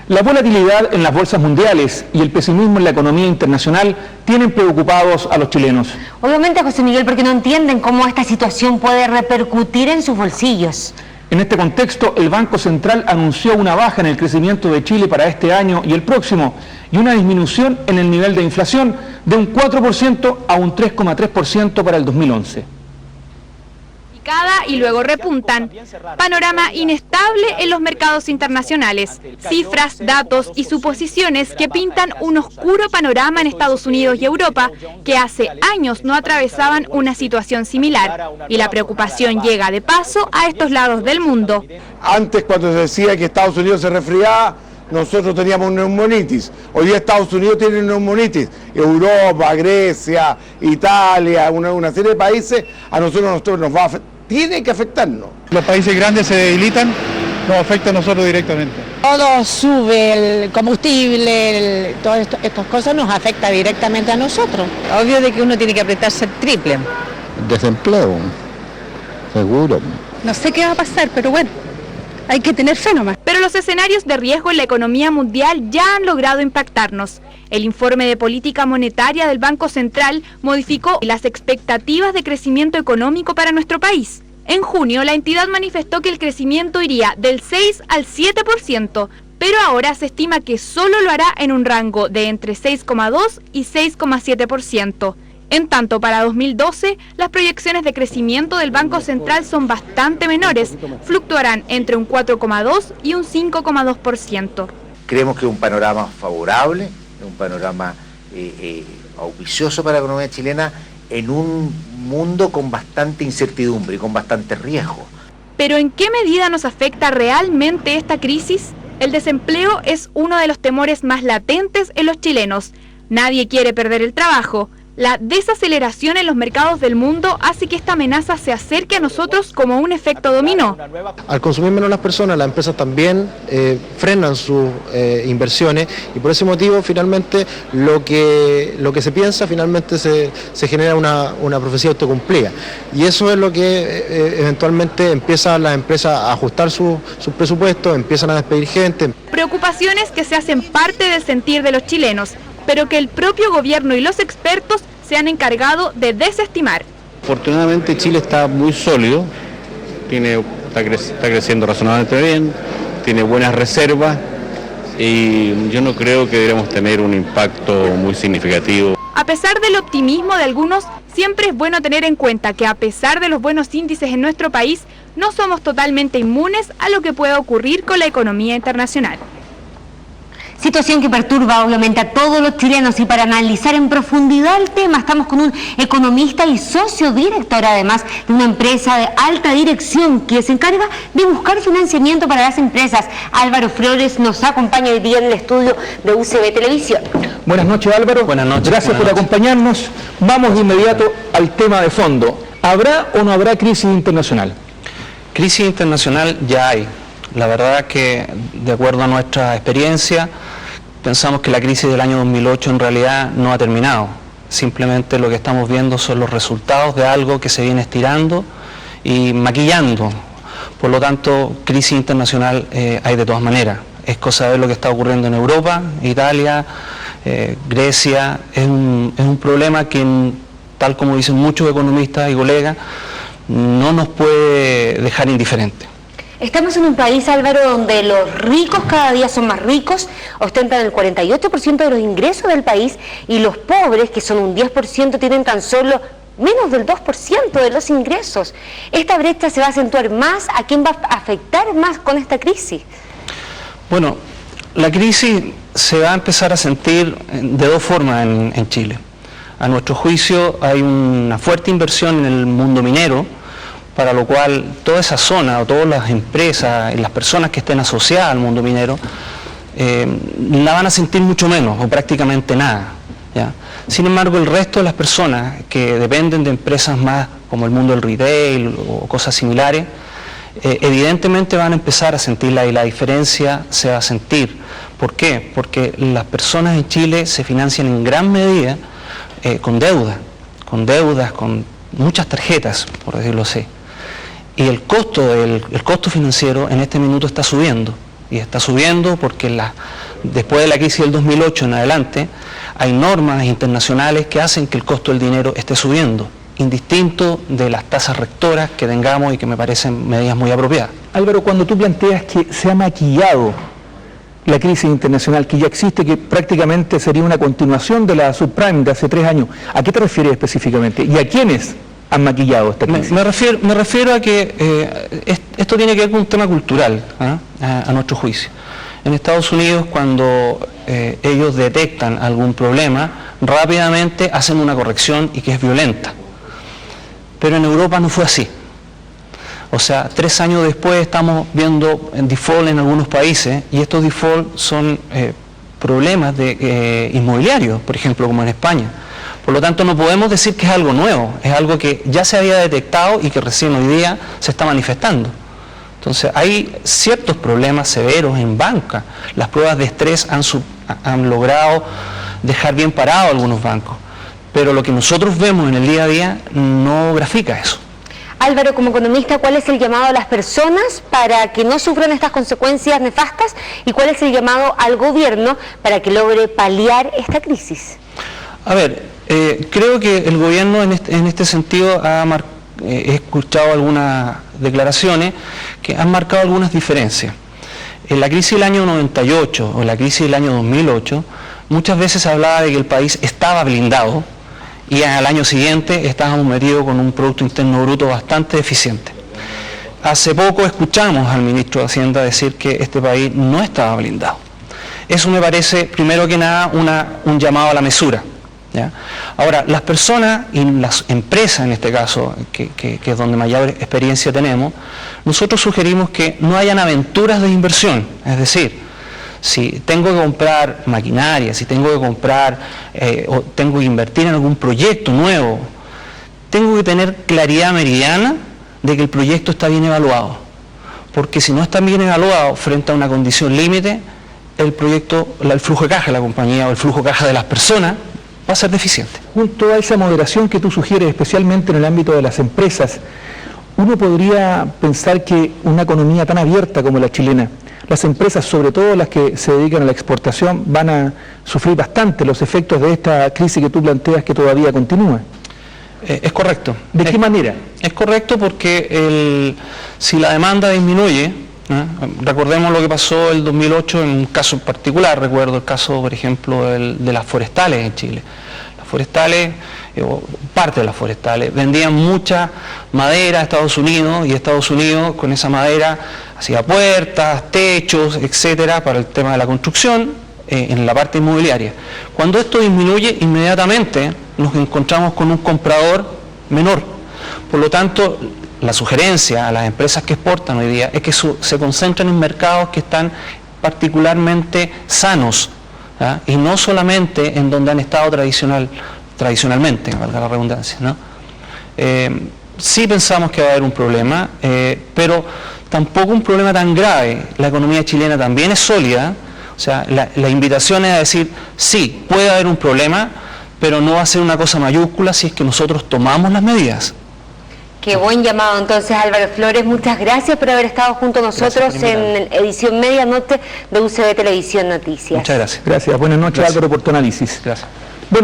La volatilidad en las bolsas mundiales y el pesimismo en la economía internacional tienen preocupados a los chilenos. Obviamente, José Miguel, porque no entienden cómo esta situación puede repercutir en sus bolsillos. En este contexto, el Banco Central anunció una baja en el crecimiento de Chile para este año y el próximo, y una disminución en el nivel de inflación de un 4% a un 3,3% para el 2011. Y luego repuntan. Panorama inestable en los mercados internacionales. Cifras, datos y suposiciones que pintan un oscuro panorama en Estados Unidos y Europa, que hace años no atravesaban una situación similar. Y la preocupación llega de paso a estos lados del mundo. Antes, cuando se decía que Estados Unidos se resfriaba, nosotros teníamos neumonitis. Hoy día Estados Unidos tiene neumonitis. Europa, Grecia, Italia, una serie de países, a nosotros nos va a afectar. Tiene que afectarnos. Los países grandes se debilitan, nos afecta a nosotros directamente. Todo sube, el combustible, todas estas cosas nos afecta directamente a nosotros. Obvio de que uno tiene que apretarse el triple. Desempleo, seguro. No sé qué va a pasar, pero bueno, hay que tener fe nomás. Pero los escenarios de riesgo en la economía mundial ya han logrado impactarnos. El informe de política monetaria del Banco Central modificó las expectativas de crecimiento económico para nuestro país. En junio, la entidad manifestó que el crecimiento iría del 6 al 7%, pero ahora se estima que solo lo hará en un rango de entre 6,2 y 6,7%. En tanto, para 2012, las proyecciones de crecimiento del Banco Central son bastante menores, fluctuarán entre un 4,2 y un 5,2%. Creemos que es un panorama favorable, un panorama auspicioso para la economía chilena en un mundo con bastante incertidumbre y con bastante riesgo. ¿Pero en qué medida nos afecta realmente esta crisis? El desempleo es uno de los temores más latentes en los chilenos. Nadie quiere perder el trabajo. La desaceleración en los mercados del mundo hace que esta amenaza se acerque a nosotros como un efecto dominó. Al consumir menos las personas, las empresas también frenan sus inversiones y por ese motivo finalmente lo que se piensa finalmente se genera una profecía autocumplida. Y eso es lo que eventualmente empiezan las empresas a ajustar sus presupuestos, empiezan a despedir gente. Preocupaciones que se hacen parte del sentir de los chilenos, pero que el propio gobierno y los expertos se han encargado de desestimar. Afortunadamente Chile está muy sólido, está creciendo razonablemente bien, tiene buenas reservas y yo no creo que deberíamos tener un impacto muy significativo. A pesar del optimismo de algunos, siempre es bueno tener en cuenta que a pesar de los buenos índices en nuestro país, no somos totalmente inmunes a lo que pueda ocurrir con la economía internacional. Situación que perturba obviamente a todos los chilenos, y para analizar en profundidad el tema estamos con un economista y socio director además de una empresa de alta dirección que se encarga de buscar financiamiento para las empresas. Álvaro Flores nos acompaña hoy día en el estudio de UCB Televisión. Buenas noches, Álvaro. Buenas noches. Gracias por acompañarnos. Vamos de inmediato al tema de fondo. ¿Habrá o no habrá crisis internacional? Crisis internacional ya hay. La verdad que, de acuerdo a nuestra experiencia, pensamos que la crisis del año 2008 en realidad no ha terminado. Simplemente lo que estamos viendo son los resultados de algo que se viene estirando y maquillando. Por lo tanto, crisis internacional hay de todas maneras. Es cosa de ver lo que está ocurriendo en Europa, Italia, Grecia. Es un problema que, tal como dicen muchos economistas y colegas, no nos puede dejar indiferentes. Estamos en un país, Álvaro, donde los ricos cada día son más ricos, ostentan el 48% de los ingresos del país, y los pobres, que son un 10%, tienen tan solo menos del 2% de los ingresos. ¿Esta brecha se va a acentuar más? ¿A quién va a afectar más con esta crisis? Bueno, la crisis se va a empezar a sentir de dos formas en Chile. A nuestro juicio hay una fuerte inversión en el mundo minero, para lo cual toda esa zona o todas las empresas y las personas que estén asociadas al mundo minero la van a sentir mucho menos o prácticamente nada, ¿ya? Sin embargo, el resto de las personas que dependen de empresas más como el mundo del retail o cosas similares, evidentemente van a empezar a sentirla, y la diferencia se va a sentir. ¿Por qué? Porque las personas en Chile se financian en gran medida con deudas, con muchas tarjetas, por decirlo así. Y el costo financiero en este minuto está subiendo, y está subiendo porque después de la crisis del 2008 en adelante, hay normas internacionales que hacen que el costo del dinero esté subiendo, indistinto de las tasas rectoras que tengamos y que me parecen medidas muy apropiadas. Álvaro, cuando tú planteas que se ha maquillado la crisis internacional que ya existe, que prácticamente sería una continuación de la subprime de hace 3 años, ¿a qué te refieres específicamente? ¿Y a quiénes han maquillado esta crisis? Me refiero a que esto tiene que ver con un tema cultural, a nuestro juicio. En Estados Unidos, cuando ellos detectan algún problema, rápidamente hacen una corrección y que es violenta. Pero en Europa no fue así. O sea, 3 años después estamos viendo default en algunos países, y estos default son problemas inmobiliarios, por ejemplo, como en España. Por lo tanto, no podemos decir que es algo nuevo, es algo que ya se había detectado y que recién hoy día se está manifestando. Entonces, hay ciertos problemas severos en banca. Las pruebas de estrés han logrado dejar bien parados algunos bancos, pero lo que nosotros vemos en el día a día no grafica eso. Álvaro, como economista, ¿cuál es el llamado a las personas para que no sufran estas consecuencias nefastas y cuál es el llamado al gobierno para que logre paliar esta crisis? A ver, creo que el gobierno en este sentido he escuchado algunas declaraciones que han marcado algunas diferencias. En la crisis del año 98 o la crisis del año 2008, muchas veces se hablaba de que el país estaba blindado y al año siguiente estábamos metidos con un Producto Interno Bruto bastante deficiente. Hace poco escuchamos al ministro de Hacienda decir que este país no estaba blindado. Eso me parece, primero que nada, un llamado a la mesura, ¿ya? Ahora, las personas y las empresas, en este caso, que es donde mayor experiencia tenemos, nosotros sugerimos que no hayan aventuras de inversión, es decir, si tengo que comprar maquinaria, si tengo que comprar o tengo que invertir en algún proyecto nuevo, tengo que tener claridad meridiana de que el proyecto está bien evaluado. Porque si no está bien evaluado frente a una condición límite, el proyecto, el flujo de caja de la compañía o el flujo de caja de las personas va a ser deficiente. Junto a esa moderación que tú sugieres, especialmente en el ámbito de las empresas, uno podría pensar que una economía tan abierta como la chilena, las empresas, sobre todo las que se dedican a la exportación, van a sufrir bastante los efectos de esta crisis que tú planteas que todavía continúa. Es correcto. ¿De qué manera? Es correcto porque si la demanda disminuye, recordemos lo que pasó el 2008 en un caso en particular, recuerdo el caso, por ejemplo, de las forestales en Chile. Las forestales, parte de las forestales, vendían mucha madera a Estados Unidos y Estados Unidos con esa madera hacía puertas, techos, etcétera, para el tema de la construcción en la parte inmobiliaria. Cuando esto disminuye, inmediatamente nos encontramos con un comprador menor. Por lo tanto, la sugerencia a las empresas que exportan hoy día es que se concentren en mercados que están particularmente sanos, ¿ya? Y no solamente en donde han estado tradicionalmente, valga la redundancia, ¿no? Sí pensamos que va a haber un problema, pero tampoco un problema tan grave. La economía chilena también es sólida, o sea, la invitación es a decir, sí, puede haber un problema, pero no va a ser una cosa mayúscula si es que nosotros tomamos las medidas. Qué buen llamado entonces, Álvaro Flores. Muchas gracias por haber estado junto a nosotros en edición Medianoche de UCB Televisión Noticias. Muchas gracias. Gracias. Buenas noches, Álvaro, por tu análisis. Gracias.